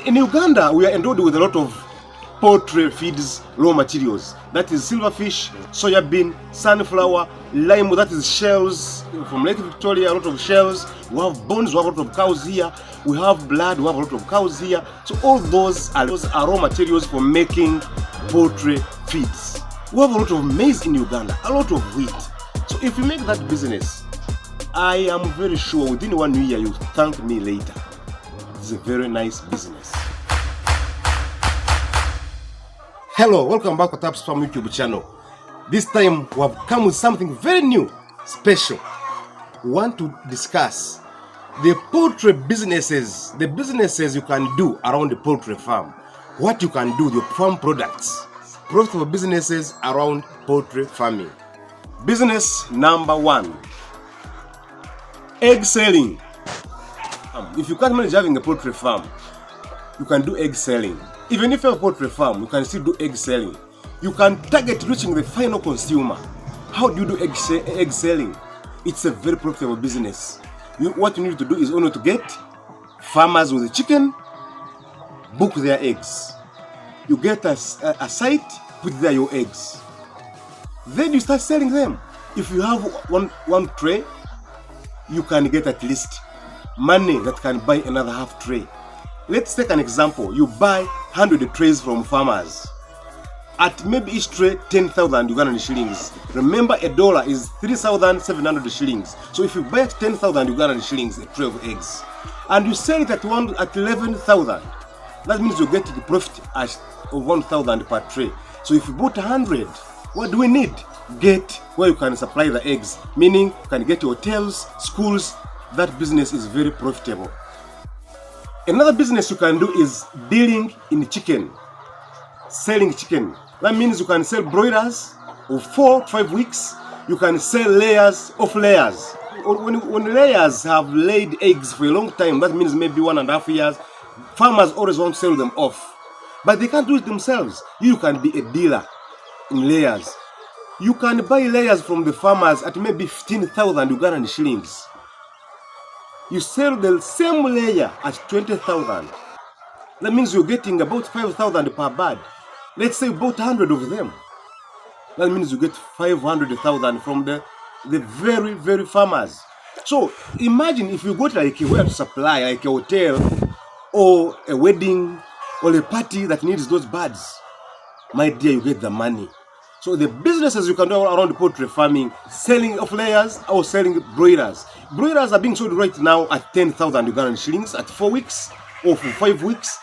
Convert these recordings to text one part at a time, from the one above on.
In Uganda, we are endowed with a lot of poultry feeds raw materials. That is silverfish, soya bean, sunflower, lime, that is shells from Lake Victoria, a lot of shells. We have bones, we have a lot of cows here. We have blood, we have a lot of cows here. So all those are raw materials for making poultry feeds. We have a lot of maize in Uganda, a lot of wheat. So if you make that business, I am very sure within 1 year you thank me later. It's a very nice business. Hello, welcome back to Taps Farm YouTube channel. This time we have come with something very new, special. We want to discuss the poultry businesses, the businesses you can do around the poultry farm. What you can do with your farm products. Profitable businesses around poultry farming. Business number 1. Egg selling. If you can't manage having a poultry farm, you can do egg selling. Even if you have a poultry farm, you can still do egg selling. You can target reaching the final consumer. How do you do egg selling? It's a very profitable business. What you need to do is only to get farmers with a chicken, book their eggs. You get a site, put there your eggs. Then you start selling them. If you have one tray, you can get at least money that can buy another half tray. Let's take an example. You buy 100 trays from farmers. At maybe each tray 10,000 Ugandan shillings. Remember, a dollar is 3,700 shillings. So if you buy at 10,000 Ugandan shillings a tray of eggs, and you sell it at 11,000, that means you get the profit of 1,000 per tray. So if you bought 100, what do we need? Get where you can supply the eggs, meaning you can get hotels, schools. That business is very profitable. Another business you can do is dealing in chicken, selling chicken. That means you can sell broilers of 4 to 5 weeks. You can sell layers of layers. When layers have laid eggs for a long time, that means maybe 1.5 years, farmers always want to sell them off. But they can't do it themselves. You can be a dealer in layers. You can buy layers from the farmers at maybe 15,000 Ugandan shillings. You sell the same layer at 20,000. That means you're getting about 5,000 per bird. Let's say you bought 100 of them. That means you get 500,000 from the very, very farmers. So imagine if you got like where to supply, like a hotel or a wedding or a party that needs those birds. My dear, you get the money. So the businesses you can do around poultry farming, selling of layers or selling broilers. Broilers are being sold right now at 10,000 Ugandan shillings at 4 weeks or for 5 weeks.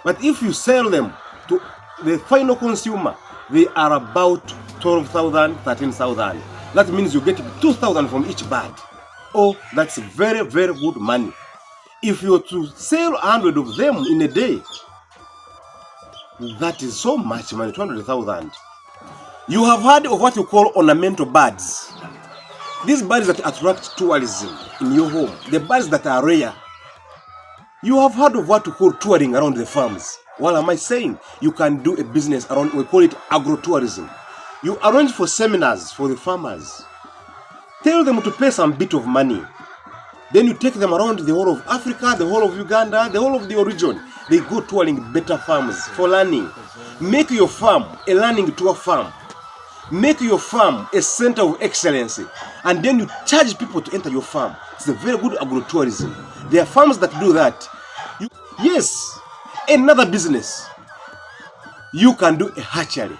But if you sell them to the final consumer, they are about 12,000, 13,000. That means you get 2,000 from each bird. Oh, that's very, very good money. If you were to sell 100 of them in a day, that is so much money, 200,000. You have heard of what you call ornamental birds. These birds that attract tourism in your home, the birds that are rare. You have heard of what you call touring around the farms. What am I saying? You can do a business around, we call it agro-tourism. You arrange for seminars for the farmers. Tell them to pay some bit of money. Then you take them around the whole of Africa, the whole of Uganda, the whole of the region. They go touring better farms for learning. Make your farm a learning tour farm. Make your farm a center of excellence, and then you charge people to enter your farm. It's a very good agro-tourism. There are farms that do that. Yes, another business. You can do a hatchery.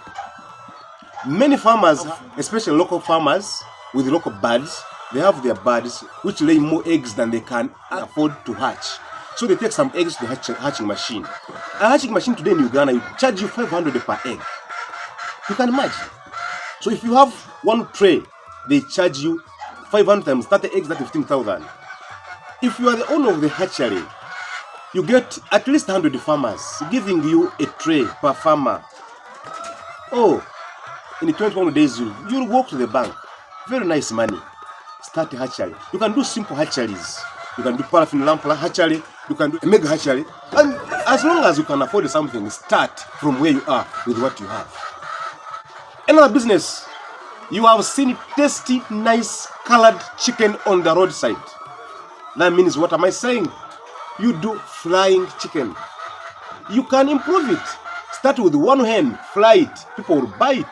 Many farmers, especially local farmers with local birds, they have their birds which lay more eggs than they can afford to hatch. So they take some eggs to the hatching machine. A hatching machine today in Uganda, you charge you 500 per egg. You can imagine. So if you have one tray, they charge you 500 times 30 eggs, that's 15,000. If you are the owner of the hatchery, you get at least 100 farmers giving you a tray per farmer. Oh, in 21 days, you'll walk to the bank. Very nice money. Start a hatchery. You can do simple hatcheries. You can do paraffin lamp hatchery. You can do a mega hatchery. And as long as you can afford something, start from where you are with what you have. Another business, you have seen tasty, nice, colored chicken on the roadside. That means, what am I saying? You do flying chicken. You can improve it. Start with 1 hen, fly it, people will buy it.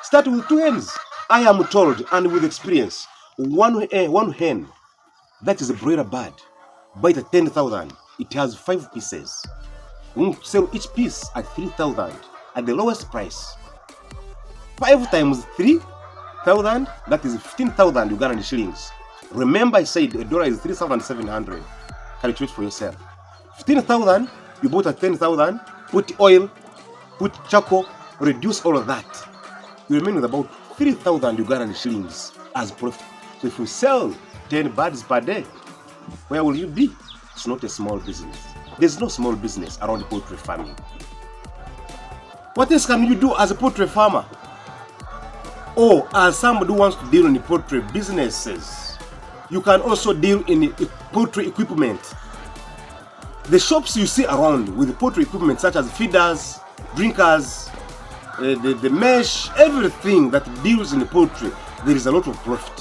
Start with 2 hens. I am told, and with experience, one hen, that is a broiler bird, buy it at 10,000. It has 5 pieces. We sell each piece at 3,000 at the lowest price. 5 times 3,000, that is 15,000 Ugandan shillings. Remember, I said a dollar is 3,700. Calculate for yourself. 15,000, you bought at 10,000, put oil, put charcoal, reduce all of that. You remain with about 3,000 Ugandan shillings as profit. So if you sell 10 birds per day, where will you be? It's not a small business. There's no small business around poultry farming. What else can you do as a poultry farmer? Or as somebody who wants to deal in the poultry businesses? You can also deal in poultry equipment. The shops you see around with poultry equipment such as feeders, drinkers, the mesh, everything that deals in poultry, there is a lot of profit.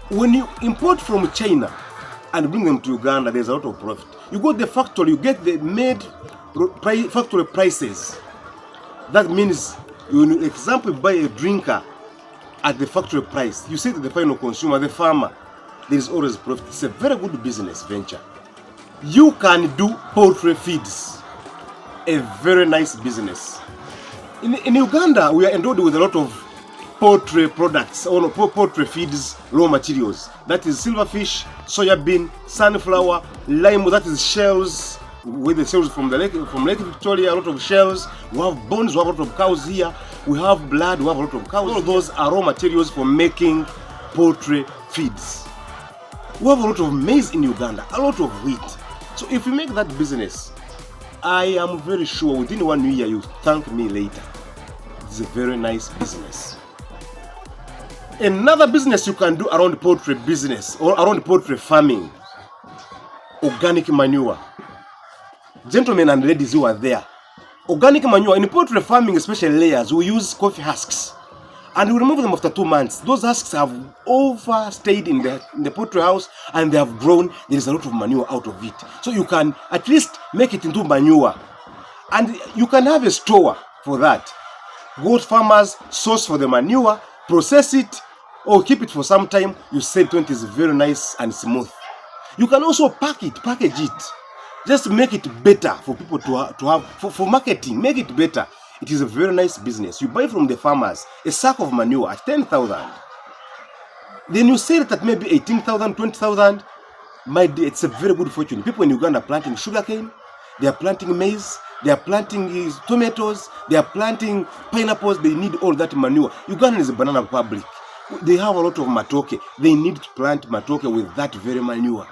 When you import from China and bring them to Uganda, there's a lot of profit. You go to the factory, you get the made factory prices. That means, for example, you buy a drinker at the factory price. You say to the final consumer, the farmer, there is always profit. It's a very good business venture. You can do poultry feeds, a very nice business. In Uganda, we are endowed with a lot of poultry products, or poultry feeds, raw materials. That is silverfish, soya bean, sunflower, lime, that is shells, with the shells from Lake Victoria, a lot of shells. We have bones, we have a lot of cows here. We have blood, we have a lot of cows. All of those are raw materials for making poultry feeds. We have a lot of maize in Uganda, a lot of wheat. So if you make that business, I am very sure within 1 year you thank me later. It's a very nice business. Another business you can do around poultry business or around poultry farming, organic manure. Gentlemen and ladies who are there, organic manure in poultry farming, especially layers, we use coffee husks and we remove them after 2 months. Those husks have overstayed in the poultry house and they have grown. There is a lot of manure out of it. So you can at least make it into manure, and you can have a store for that. Goat farmers source for the manure, process it, or keep it for some time. You sell it when it is very nice and smooth. You can also package it. Just make it better for people to have, for marketing, make it better. It is a very nice business. You buy from the farmers a sack of manure at 10,000. Then you sell it at maybe 18,000, 20,000. It's a very good fortune. People in Uganda are planting sugarcane, they are planting maize, they are planting tomatoes, they are planting pineapples. They need all that manure. Uganda is a banana republic. They have a lot of matoke. They need to plant matoke with that very manure.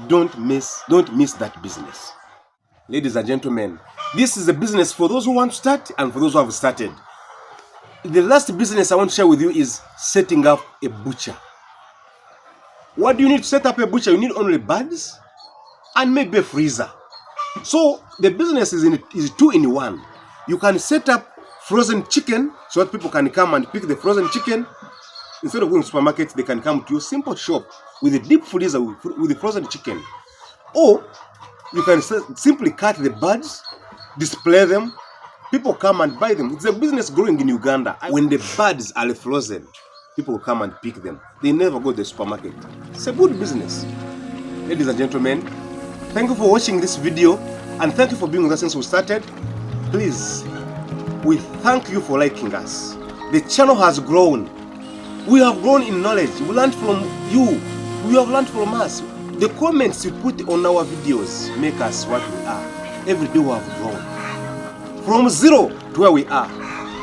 Don't miss that business. Ladies and gentlemen, this is a business for those who want to start and for those who have started. The last business I want to share with you is setting up a butcher. What do you need to set up a butcher? You need only birds and maybe a freezer. So the business is 2-in-1. You can set up frozen chicken so that people can come and pick the frozen chicken. Instead of going to supermarkets, they can come to your simple shop with a deep freezer with the frozen chicken. Or you can simply cut the birds, display them, people come and buy them. It's a business growing in Uganda. When the birds are frozen, people will come and pick them. They never go to the supermarket. It's a good business. Ladies and gentlemen, thank you for watching this video and thank you for being with us since we started. Please, we thank you for liking us. The channel has grown. We have grown in knowledge. We learned from you. You have learned from us. The comments you put on our videos make us what we are. Every day we have grown. From 0 to where we are.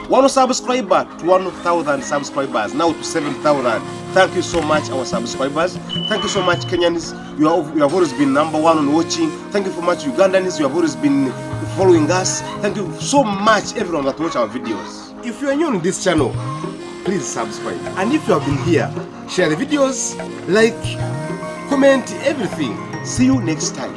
1 subscriber to 1,000 subscribers. Now to 7,000. Thank you so much, our subscribers. Thank you so much, Kenyans. You have always been number 1 on watching. Thank you so much, Ugandans. You have always been following us. Thank you so much, everyone that watch our videos. If you are new on this channel, please subscribe. And if you have been here, share the videos, like, comment, everything. See you next time.